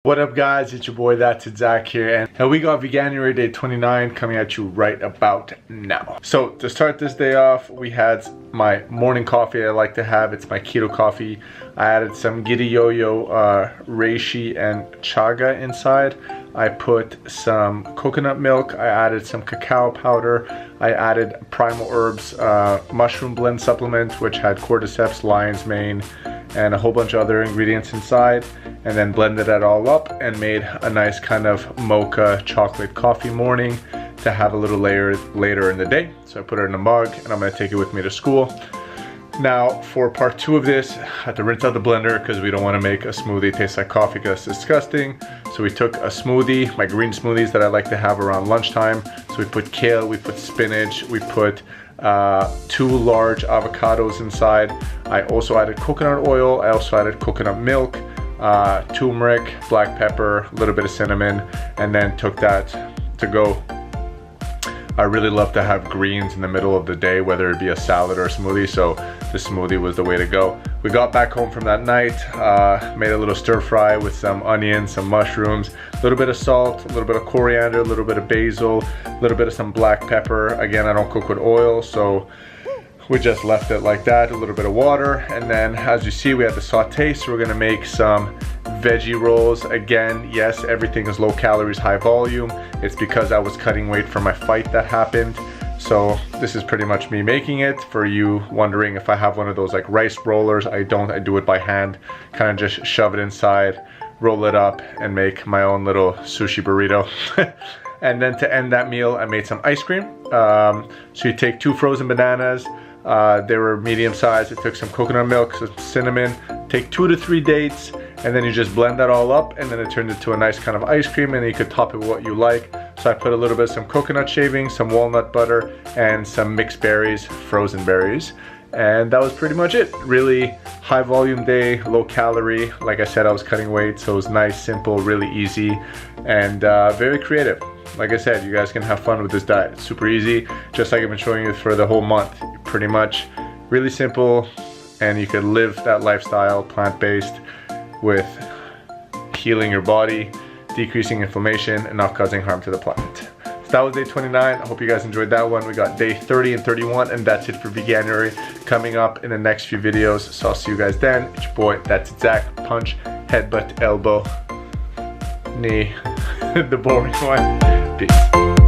What up guys, it's your boy That's Zach here, and we got Veganuary day 29 coming at you right about now. So to start this day off, we had my morning coffee I like to have. It's my keto coffee. I added some Giddy Yo-Yo, reishi and chaga inside. I put some coconut milk, I added some cacao powder, I added Primal Herbs mushroom blend supplement, which had cordyceps, lion's mane, and a whole bunch of other ingredients inside, and then blended that all up and made a nice kind of mocha chocolate coffee morning to have a little later in the day. So I put it in a mug and I'm gonna take it with me to school. Now for part 2 of this, I had to rinse out the blender because we don't want to make a smoothie taste like coffee because it's disgusting. So we took a smoothie, my green smoothies that I like to have around lunchtime. So we put kale, we put spinach, we put 2 large avocados inside. I also added coconut oil, I also added coconut milk, turmeric, black pepper, a little bit of cinnamon, and then took that to go. I really love to have greens in the middle of the day, whether it be a salad or a smoothie, so the smoothie was the way to go. We got back home from that night, made a little stir fry with some onions, some mushrooms, a little bit of salt, a little bit of coriander, a little bit of basil, a little bit of some black pepper. Again, I don't cook with oil, so we just left it like that, a little bit of water, and then as you see, we had the saute, so we're gonna make some veggie rolls. Again, yes, everything is low calories, high volume. It's because I was cutting weight for my fight that happened. So this is pretty much me making it. For you wondering if I have one of those like rice rollers, I don't, I do it by hand. Kind of just shove it inside, roll it up, and make my own little sushi burrito. And then to end that meal, I made some ice cream. So you take 2 frozen bananas, they were medium sized. I took some coconut milk, some cinnamon, take 2 to 3 dates, and then you just blend that all up, and then it turned into a nice kind of ice cream, and you could top it with what you like. So I put a little bit of some coconut shavings, some walnut butter, and some mixed berries, frozen berries. And that was pretty much it. Really high volume day, low calorie. Like I said, I was cutting weight, so it was nice, simple, really easy, and very creative. Like I said, you guys can have fun with this diet. It's super easy, just like I've been showing you for the whole month. Pretty much really simple, and you could live that lifestyle, plant-based, with healing your body, decreasing inflammation, and not causing harm to the planet. So that was day 29. I hope you guys enjoyed that one. We got day 30 and 31, and that's it for Veganuary. Coming up in the next few videos, so I'll see you guys then. It's your boy, That's Zach. Punch, headbutt, elbow, knee, the boring one. Peace.